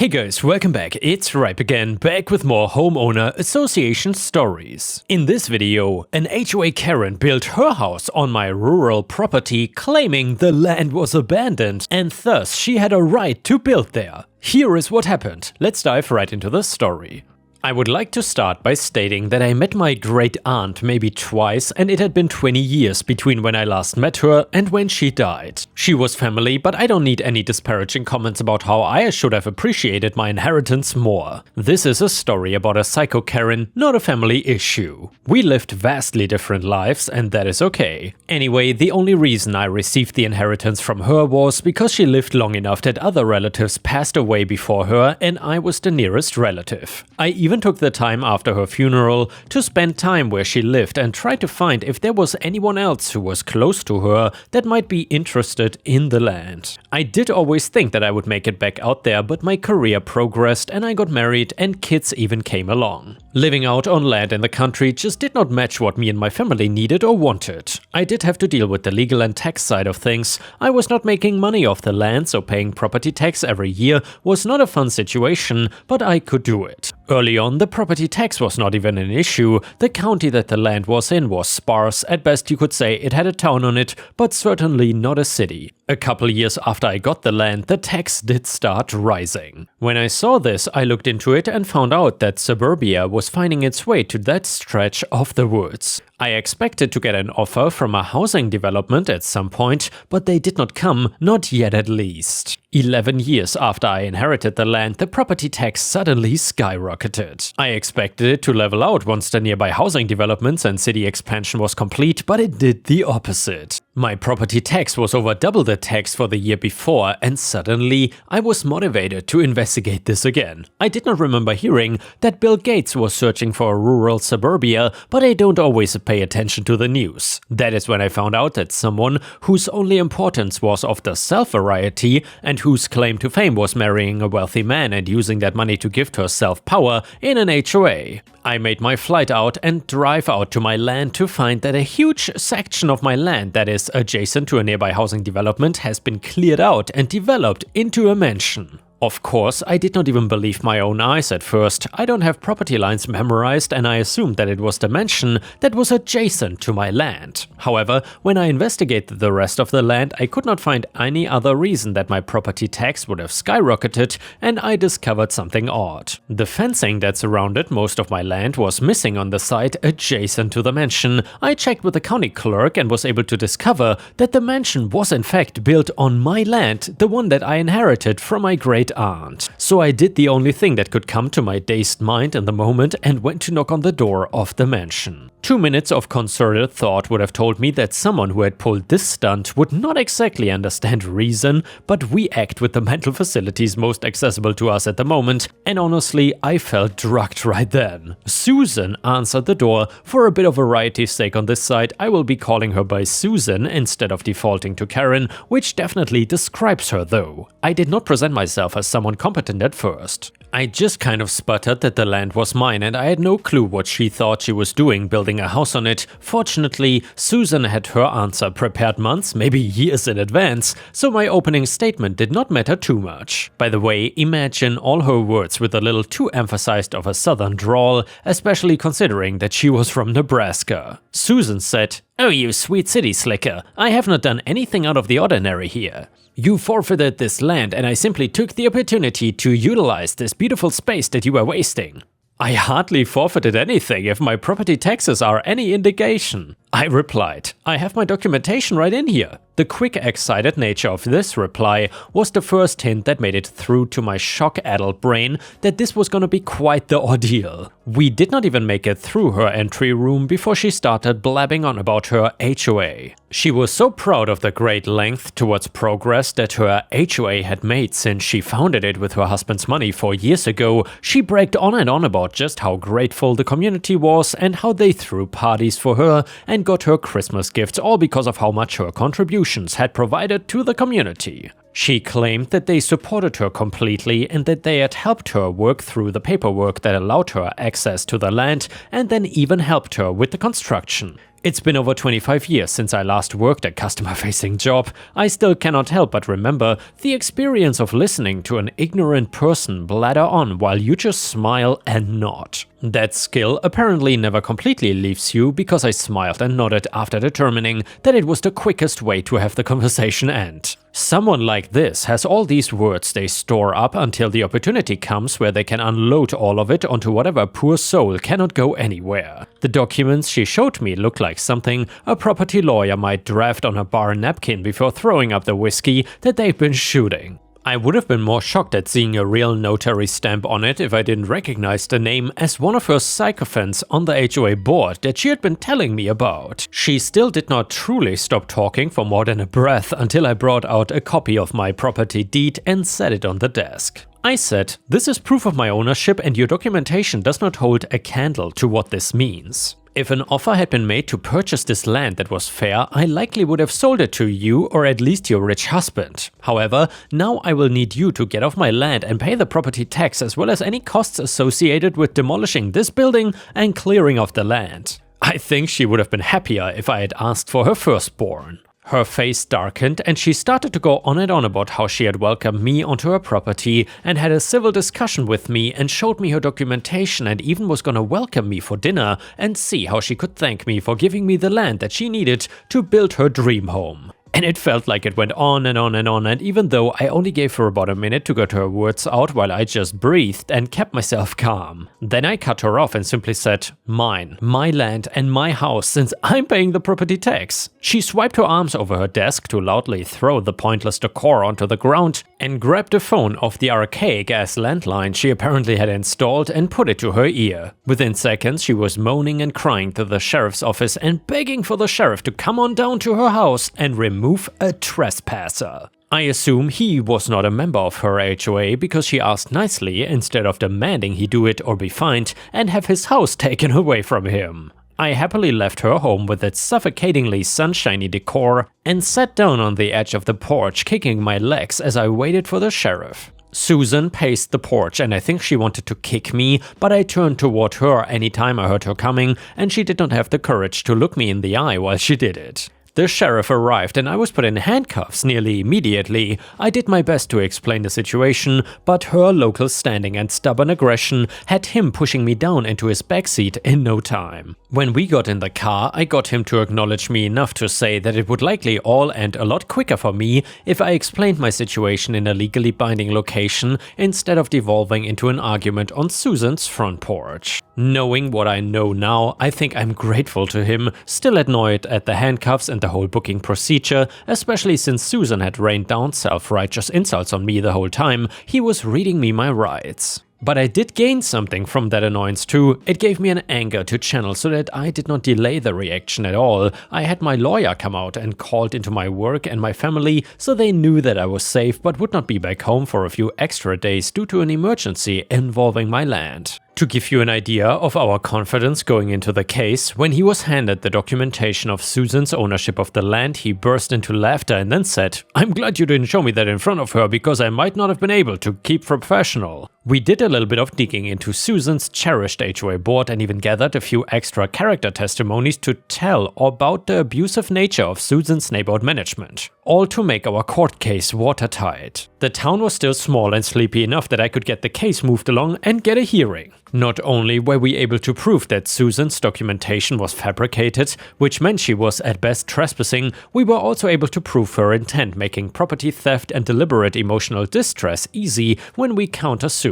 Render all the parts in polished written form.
Hey guys, welcome back. It's Ripe again, back with more homeowner association stories. In this video, an HOA Karen built her house on my rural property claiming the land was abandoned and thus she had a right to build there. Here is what happened. Let's dive right into the story. I would like to start by stating that I met my great aunt maybe twice and it had been 20 years between when I last met her and when she died. She was family, but I don't need any disparaging comments about how I should have appreciated my inheritance more. This is a story about a psycho Karen, not a family issue. We lived vastly different lives and that is okay. Anyway, the only reason I received the inheritance from her was because she lived long enough that other relatives passed away before her and I was the nearest relative. I even took the time after her funeral to spend time where she lived and try to find if there was anyone else who was close to her that might be interested in the land. I did always think that I would make it back out there, but my career progressed and I got married and kids even came along. Living out on land in the country just did not match what me and my family needed or wanted. I did have to deal with the legal and tax side of things. I was not making money off the land, so paying property tax every year was not a fun situation, but I could do it. Early on, the property tax was not even an issue. The county that the land was in was sparse. At best you could say it had a town on it, but certainly not a city. A couple years after I got the land, the tax did start rising. When I saw this, I looked into it and found out that suburbia was finding its way to that stretch of the woods. I expected to get an offer from a housing development at some point, but they did not come, not yet at least. 11 years after I inherited the land, the property tax suddenly skyrocketed. I expected it to level out once the nearby housing developments and city expansion was complete, but it did the opposite. My property tax was over double the tax for the year before, and suddenly I was motivated to investigate this again. I did not remember hearing that Bill Gates was searching for a rural suburbia, but I don't always pay attention to the news. That is when I found out that someone whose only importance was of the self variety and whose claim to fame was marrying a wealthy man and using that money to gift herself power in an HOA. I made my flight out and drive out to my land to find that a huge section of my land that is adjacent to a nearby housing development has been cleared out and developed into a mansion. Of course, I did not even believe my own eyes at first. I don't have property lines memorized and I assumed that it was the mansion that was adjacent to my land. However, when I investigated the rest of the land, I could not find any other reason that my property tax would have skyrocketed, and I discovered something odd. The fencing that surrounded most of my land was missing on the site adjacent to the mansion. I checked with the county clerk and was able to discover that the mansion was in fact built on my land, the one that I inherited from my great aunt. So I did the only thing that could come to my dazed mind in the moment and went to knock on the door of the mansion. 2 minutes of concerted thought would have told me that someone who had pulled this stunt would not exactly understand reason, but we act with the mental facilities most accessible to us at the moment, and honestly, I felt drugged right then. Susan answered the door. For a bit of variety's sake on this side, I will be calling her by Susan instead of defaulting to Karen, which definitely describes her though. I did not present myself as someone competent at first. I just kind of sputtered that the land was mine and I had no clue what she thought she was doing building a house on it. Fortunately, Susan had her answer prepared months, maybe years in advance, so my opening statement did not matter too much. By the way, imagine all her words with a little too emphasized of a southern drawl, especially considering that she was from Nebraska. Susan said, "Oh, you sweet city slicker, I have not done anything out of the ordinary here. You forfeited this land and I simply took the opportunity to utilize this beautiful space that you were wasting." I hardly forfeited anything if my property taxes are any indication. I replied, "I have my documentation right in here." The quick, excited nature of this reply was the first hint that made it through to my shock-addled brain that this was gonna be quite the ordeal. We did not even make it through her entry room before she started blabbing on about her HOA. She was so proud of the great length towards progress that her HOA had made since she founded it with her husband's money 4 years ago. She bragged on and on about just how grateful the community was and how they threw parties for her and got her Christmas gifts, all because of how much her contributions had provided to the community. She claimed that they supported her completely and that they had helped her work through the paperwork that allowed her access to the land and then even helped her with the construction. It's been over 25 years since I last worked a customer-facing job. I still cannot help but remember the experience of listening to an ignorant person blather on while you just smile and nod. That skill apparently never completely leaves you because I smiled and nodded after determining that it was the quickest way to have the conversation end. Someone like this has all these words they store up until the opportunity comes where they can unload all of it onto whatever poor soul cannot go anywhere. The documents she showed me looked like something a property lawyer might draft on a bar napkin before throwing up the whiskey that they've been shooting. I would have been more shocked at seeing a real notary stamp on it if I didn't recognize the name as one of her sycophants on the HOA board that she had been telling me about. She still did not truly stop talking for more than a breath until I brought out a copy of my property deed and set it on the desk. I said, "This is proof of my ownership and your documentation does not hold a candle to what this means. If an offer had been made to purchase this land that was fair, I likely would have sold it to you or at least your rich husband. However, now I will need you to get off my land and pay the property tax as well as any costs associated with demolishing this building and clearing off the land." I think she would have been happier if I had asked for her firstborn. Her face darkened and she started to go on and on about how she had welcomed me onto her property and had a civil discussion with me and showed me her documentation and even was gonna welcome me for dinner and see how she could thank me for giving me the land that she needed to build her dream home. And it felt like it went on and on and on, and even though I only gave her about a minute to get her words out while I just breathed and kept myself calm. Then I cut her off and simply said, "Mine, my land and my house since I'm paying the property tax." She swiped her arms over her desk to loudly throw the pointless decor onto the ground and grabbed the phone off the archaic-ass landline she apparently had installed and put it to her ear. Within seconds she was moaning and crying to the sheriff's office and begging for the sheriff to come on down to her house and remove a trespasser. I assume he was not a member of her HOA because she asked nicely instead of demanding he do it or be fined and have his house taken away from him. I happily left her home with its suffocatingly sunshiny decor and sat down on the edge of the porch kicking my legs as I waited for the sheriff. Susan paced the porch and I think she wanted to kick me, but I turned toward her anytime I heard her coming and she did not have the courage to look me in the eye while she did it. The sheriff arrived and I was put in handcuffs nearly immediately. I did my best to explain the situation, but her local standing and stubborn aggression had him pushing me down into his backseat in no time. When we got in the car, I got him to acknowledge me enough to say that it would likely all end a lot quicker for me if I explained my situation in a legally binding location instead of devolving into an argument on Susan's front porch. Knowing what I know now, I think I'm grateful to him, still annoyed at the handcuffs and the whole booking procedure, especially since Susan had rained down self-righteous insults on me the whole time he was reading me my rights. But I did gain something from that annoyance too. It gave me an anger to channel so that I did not delay the reaction at all. I had my lawyer come out and called into my work and my family so they knew that I was safe but would not be back home for a few extra days due to an emergency involving my land. To give you an idea of our confidence going into the case, when he was handed the documentation of Susan's ownership of the land, he burst into laughter and then said, "I'm glad you didn't show me that in front of her because I might not have been able to keep professional." We did a little bit of digging into Susan's cherished HOA board and even gathered a few extra character testimonies to tell about the abusive nature of Susan's neighborhood management, all to make our court case watertight. The town was still small and sleepy enough that I could get the case moved along and get a hearing. Not only were we able to prove that Susan's documentation was fabricated, which meant she was at best trespassing, we were also able to prove her intent, making property theft and deliberate emotional distress easy when we countersued.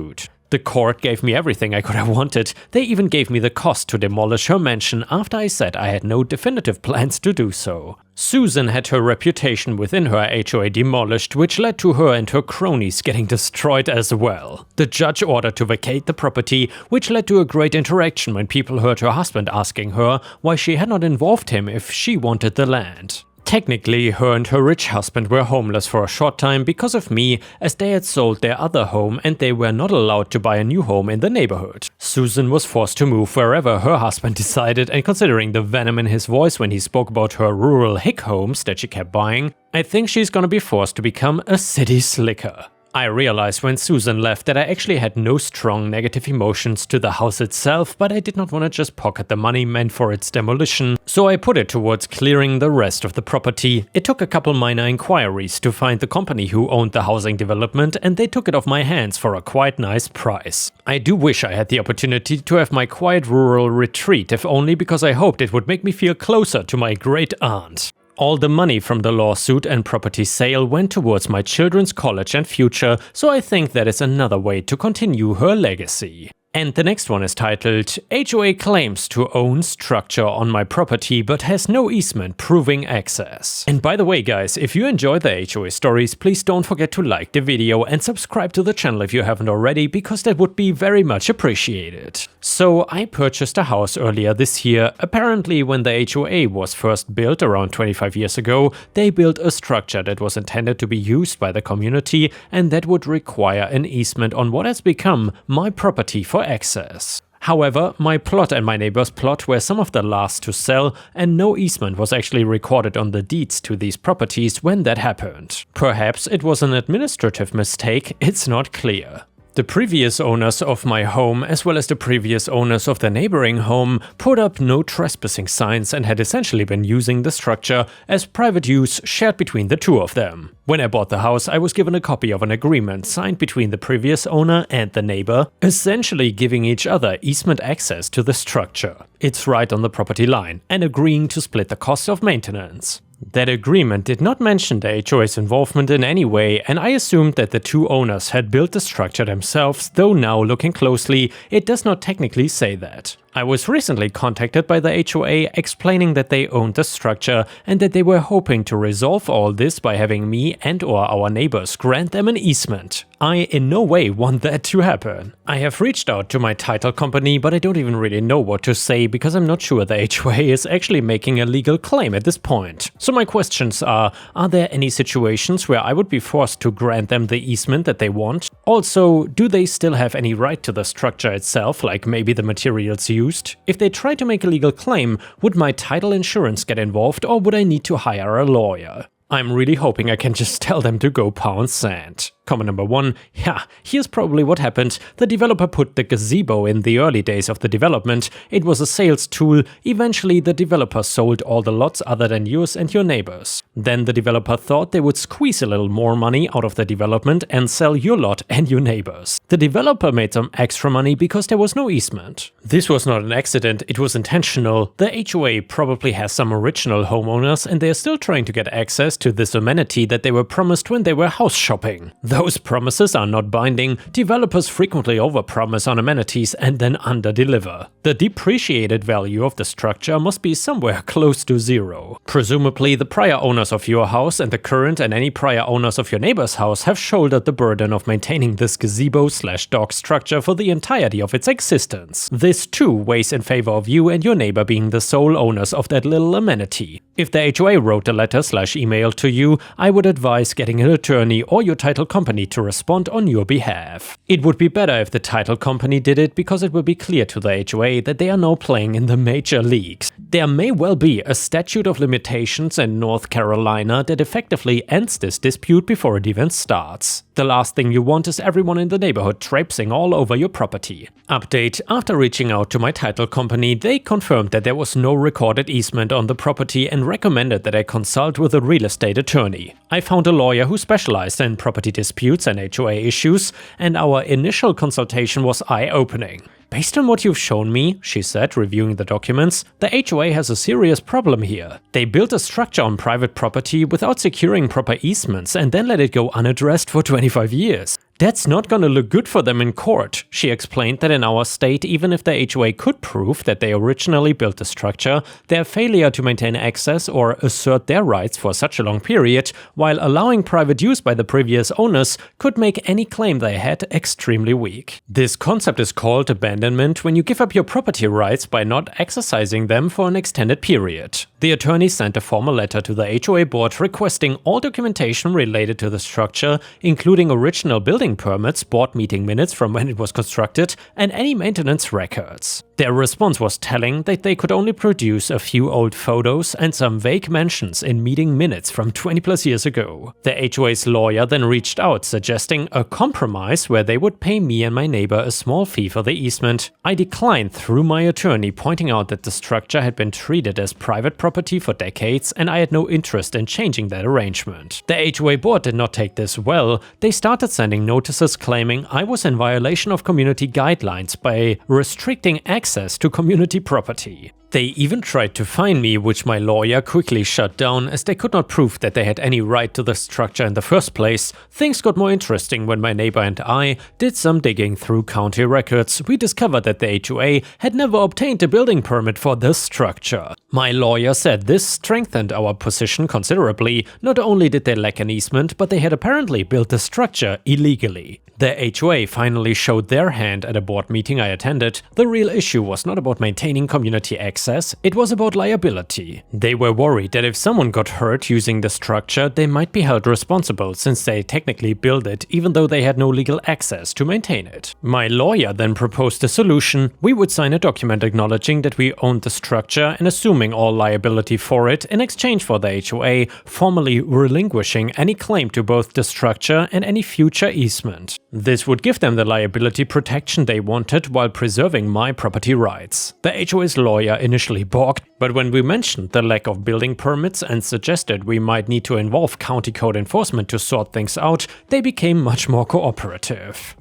The court gave me everything I could have wanted. They even gave me the cost to demolish her mansion after I said I had no definitive plans to do so. Susan had her reputation within her HOA demolished, which led to her and her cronies getting destroyed as well. The judge ordered to vacate the property, which led to a great interaction when people heard her husband asking her why she had not involved him if she wanted the land. Technically, her and her rich husband were homeless for a short time because of me, as they had sold their other home and they were not allowed to buy a new home in the neighborhood. Susan was forced to move wherever her husband decided, and considering the venom in his voice when he spoke about her rural hick homes that she kept buying, I think she's gonna be forced to become a city slicker. I realized when Susan left that I actually had no strong negative emotions to the house itself, but I did not want to just pocket the money meant for its demolition, so I put it towards clearing the rest of the property. It took a couple minor inquiries to find the company who owned the housing development, and they took it off my hands for a quite nice price. I do wish I had the opportunity to have my quiet rural retreat, if only because I hoped it would make me feel closer to my great aunt. All the money from the lawsuit and property sale went towards my children's college and future, so I think that is another way to continue her legacy. And the next one is titled, HOA claims to own structure on my property but has no easement proving access. And by the way guys, if you enjoy the HOA stories, please don't forget to like the video and subscribe to the channel if you haven't already, because that would be very much appreciated. So I purchased a house earlier this year. Apparently when the HOA was first built around 25 years ago, they built a structure that was intended to be used by the community and that would require an easement on what has become my property for access. However, my plot and my neighbor's plot were some of the last to sell, and no easement was actually recorded on the deeds to these properties when that happened. Perhaps it was an administrative mistake, it's not clear. The previous owners of my home, as well as the previous owners of the neighboring home, put up no trespassing signs and had essentially been using the structure as private use shared between the two of them. When I bought the house, I was given a copy of an agreement signed between the previous owner and the neighbor, essentially giving each other easement access to the structure. It's right on the property line, and agreeing to split the cost of maintenance. That agreement did not mention the HOA's involvement in any way, and I assumed that the two owners had built the structure themselves, though now looking closely, it does not technically say that. I was recently contacted by the HOA explaining that they owned the structure and that they were hoping to resolve all this by having me and/or our neighbors grant them an easement. I in no way want that to happen. I have reached out to my title company, but I don't even really know what to say because I'm not sure the HOA is actually making a legal claim at this point. So my questions are there any situations where I would be forced to grant them the easement that they want? Also, do they still have any right to the structure itself, like maybe the materials used? If they try to make a legal claim, would my title insurance get involved or would I need to hire a lawyer? I'm really hoping I can just tell them to go pound sand. Comment number 1, yeah, here's probably what happened. The developer put the gazebo in the early days of the development. It was a sales tool. Eventually the developer sold all the lots other than yours and your neighbors. Then the developer thought they would squeeze a little more money out of the development and sell your lot and your neighbors. The developer made some extra money because there was no easement. This was not an accident, it was intentional. The HOA probably has some original homeowners and they are still trying to get access to this amenity that they were promised when they were house shopping. Those promises are not binding. Developers frequently overpromise on amenities and then underdeliver. The depreciated value of the structure must be somewhere close to zero. Presumably, the prior owners of your house and the current and any prior owners of your neighbor's house have shouldered the burden of maintaining this gazebo/dock structure for the entirety of its existence. This too weighs in favor of you and your neighbor being the sole owners of that little amenity. If the HOA wrote a letter/email to you, I would advise getting an attorney or your title company to respond on your behalf. It would be better if the title company did it because it will be clear to the HOA that they are now playing in the major leagues. There may well be a statute of limitations in North Carolina that effectively ends this dispute before it even starts. The last thing you want is everyone in the neighborhood traipsing all over your property. Update: after reaching out to my title company, they confirmed that there was no recorded easement on the property and recommended that I consult with a real estate attorney. I found a lawyer who specialized in property disputes and HOA issues, and our initial consultation was eye-opening. Based on what you've shown me, she said, reviewing the documents, the HOA has a serious problem here. They built a structure on private property without securing proper easements and then let it go unaddressed for 25 years. That's not gonna look good for them in court. She explained that in our state, even if the HOA could prove that they originally built the structure, their failure to maintain access or assert their rights for such a long period, while allowing private use by the previous owners, could make any claim they had extremely weak. This concept is called abandonment when you give up your property rights by not exercising them for an extended period. The attorney sent a formal letter to the HOA board requesting all documentation related to the structure, including original building permits, board meeting minutes from when it was constructed, and any maintenance records. Their response was telling that they could only produce a few old photos and some vague mentions in meeting minutes from 20+ years ago. The HOA's lawyer then reached out, suggesting a compromise where they would pay me and my neighbor a small fee for the easement. I declined through my attorney, pointing out that the structure had been treated as private property for decades and I had no interest in changing that arrangement. The HOA board did not take this well. They started sending notices claiming I was in violation of community guidelines by restricting access to community property. They even tried to fine me, which my lawyer quickly shut down as they could not prove that they had any right to the structure in the first place. Things got more interesting when my neighbor and I did some digging through county records. We discovered that the HOA had never obtained a building permit for this structure. My lawyer said this strengthened our position considerably. Not only did they lack an easement, but they had apparently built the structure illegally. The HOA finally showed their hand at a board meeting I attended. The real issue was not about maintaining community access, it was about liability. They were worried that if someone got hurt using the structure, they might be held responsible since they technically built it even though they had no legal access to maintain it. My lawyer then proposed a solution. We would sign a document acknowledging that we owned the structure and assuming all liability for it in exchange for the HOA formally relinquishing any claim to both the structure and any future easement. This would give them the liability protection they wanted while preserving my property rights. The HOA's lawyer initially balked, but when we mentioned the lack of building permits and suggested we might need to involve county code enforcement to sort things out, they became much more cooperative.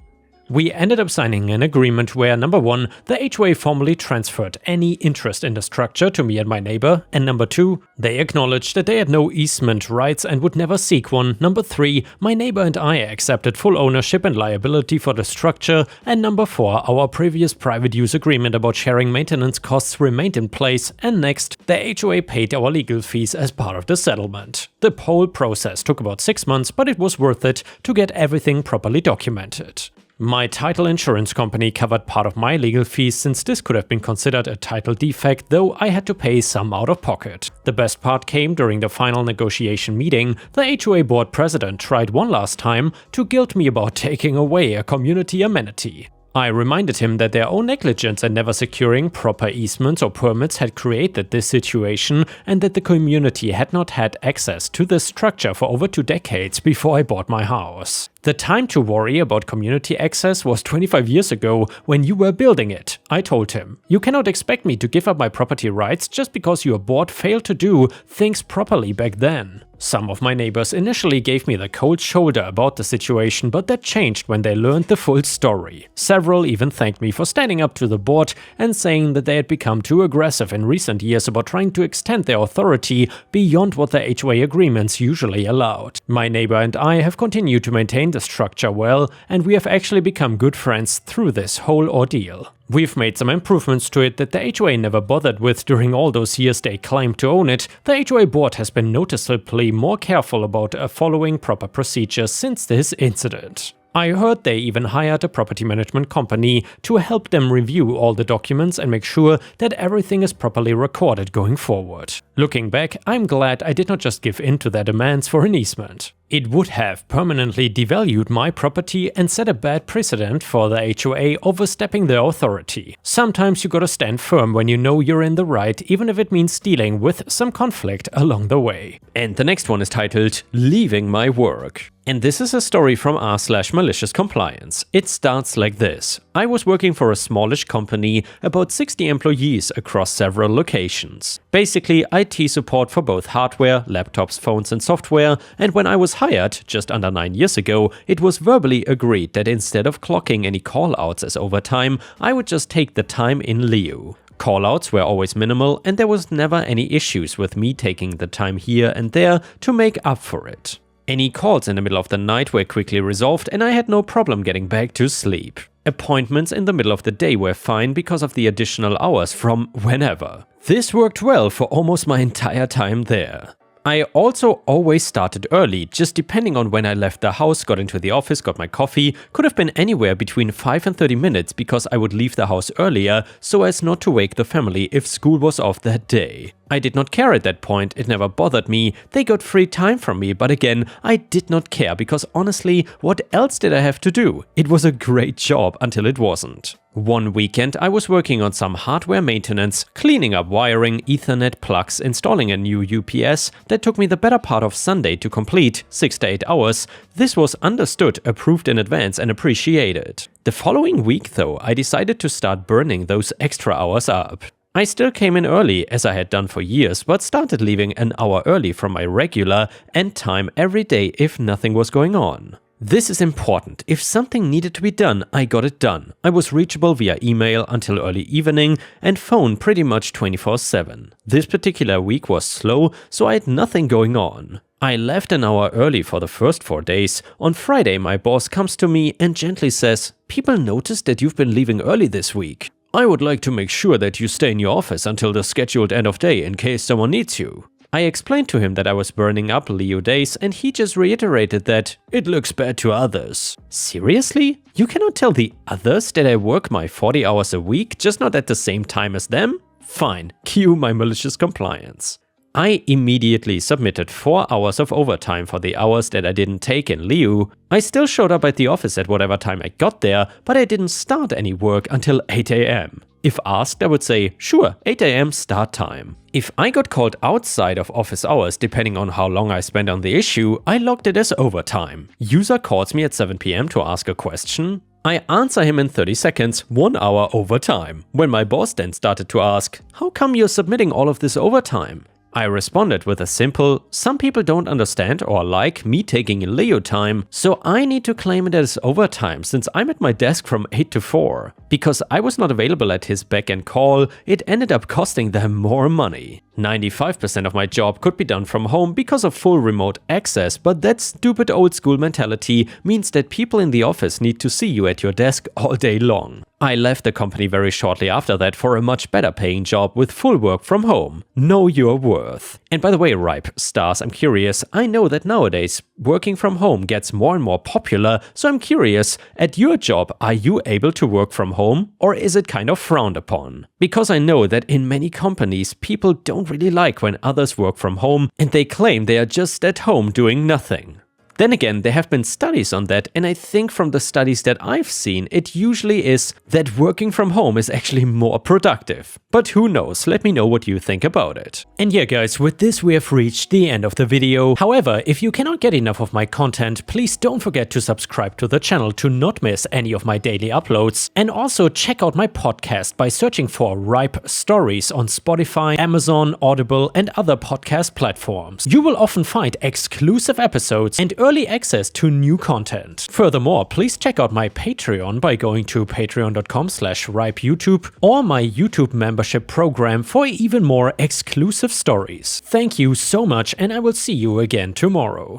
We ended up signing an agreement where, number 1, the HOA formally transferred any interest in the structure to me and my neighbor, and number 2, they acknowledged that they had no easement rights and would never seek one, number 3, my neighbor and I accepted full ownership and liability for the structure, and number 4, our previous private use agreement about sharing maintenance costs remained in place, and next, the HOA paid our legal fees as part of the settlement. The whole process took about 6 months, but it was worth it to get everything properly documented. My title insurance company covered part of my legal fees since this could have been considered a title defect, though I had to pay some out of pocket. The best part came during the final negotiation meeting. The HOA board president tried one last time to guilt me about taking away a community amenity. I reminded him that their own negligence in never securing proper easements or permits had created this situation and that the community had not had access to this structure for over 2 decades before I bought my house. The time to worry about community access was 25 years ago when you were building it, I told him. You cannot expect me to give up my property rights just because your board failed to do things properly back then. Some of my neighbors initially gave me the cold shoulder about the situation, but that changed when they learned the full story. Several even thanked me for standing up to the board and saying that they had become too aggressive in recent years about trying to extend their authority beyond what the HOA agreements usually allowed. My neighbor and I have continued to maintain the structure well, and we have actually become good friends through this whole ordeal. We've made some improvements to it that the HOA never bothered with during all those years they claimed to own it. The HOA board has been noticeably more careful about following proper procedures since this incident. I heard they even hired a property management company to help them review all the documents and make sure that everything is properly recorded going forward. Looking back, I'm glad I did not just give in to their demands for an easement. It would have permanently devalued my property and set a bad precedent for the HOA overstepping their authority. Sometimes you gotta stand firm when you know you're in the right, even if it means dealing with some conflict along the way. And the next one is titled, Leaving My Work. And this is a story from r/malicious compliance. It starts like this. I was working for a smallish company, about 60 employees across several locations. Basically IT support for both hardware, laptops, phones and software, and when I was hired, just under 9 years ago, it was verbally agreed that instead of clocking any call-outs as overtime, I would just take the time in lieu. Callouts were always minimal and there was never any issues with me taking the time here and there to make up for it. Any calls in the middle of the night were quickly resolved and I had no problem getting back to sleep. Appointments in the middle of the day were fine because of the additional hours from whenever. This worked well for almost my entire time there. I also always started early, just depending on when I left the house, got into the office, got my coffee, could have been anywhere between 5 and 30 minutes because I would leave the house earlier so as not to wake the family if school was off that day. I did not care at that point, it never bothered me, they got free time from me, but again, I did not care because honestly, what else did I have to do? It was a great job until it wasn't. One weekend I was working on some hardware maintenance, cleaning up wiring, Ethernet plugs, installing a new UPS that took me the better part of Sunday to complete, 6 to 8 hours. This was understood, approved in advance and appreciated. The following week though, I decided to start burning those extra hours up. I still came in early, as I had done for years, but started leaving an hour early from my regular end time every day if nothing was going on. This is important. If something needed to be done, I got it done. I was reachable via email until early evening and phone pretty much 24/7. This particular week was slow, so I had nothing going on. I left an hour early for the first 4 days. On Friday, my boss comes to me and gently says, "People noticed that you've been leaving early this week. I would like to make sure that you stay in your office until the scheduled end of day in case someone needs you." I explained to him that I was burning up Leo days and he just reiterated that it looks bad to others. Seriously? You cannot tell the others that I work my 40 hours a week, just not at the same time as them? Fine, cue my malicious compliance. I immediately submitted 4 hours of overtime for the hours that I didn't take in lieu. I still showed up at the office at whatever time I got there, but I didn't start any work until 8 AM. If asked, I would say, sure, 8 AM start time. If I got called outside of office hours, depending on how long I spent on the issue, I logged it as overtime. User calls me at 7 PM to ask a question. I answer him in 30 seconds, 1 hour overtime. When my boss then started to ask, how come you're submitting all of this overtime? I responded with a simple, some people don't understand or like me taking in Leo time, so I need to claim it as overtime since I'm at my desk from 8 to 4. Because I was not available at his beck and call, it ended up costing them more money. 95% of my job could be done from home because of full remote access, but that stupid old school mentality means that people in the office need to see you at your desk all day long. I left the company very shortly after that for a much better paying job with full work from home. Know your worth. And by the way, Ripe Stars, I'm curious, I know that nowadays working from home gets more and more popular, so I'm curious, at your job, are you able to work from home or is it kind of frowned upon? Because I know that in many companies, people don't really like when others work from home and they claim they are just at home doing nothing. Then again, there have been studies on that, and I think from the studies that I've seen, it usually is that working from home is actually more productive. But who knows, let me know what you think about it. And yeah guys, with this we have reached the end of the video. However, if you cannot get enough of my content, please don't forget to subscribe to the channel to not miss any of my daily uploads. And also check out my podcast by searching for Ripe Stories on Spotify, Amazon, Audible and other podcast platforms. You will often find exclusive episodes and early access to new content. Furthermore, please check out my Patreon by going to patreon.com/ripeyoutube or my YouTube membership program for even more exclusive stories. Thank you so much and I will see you again tomorrow.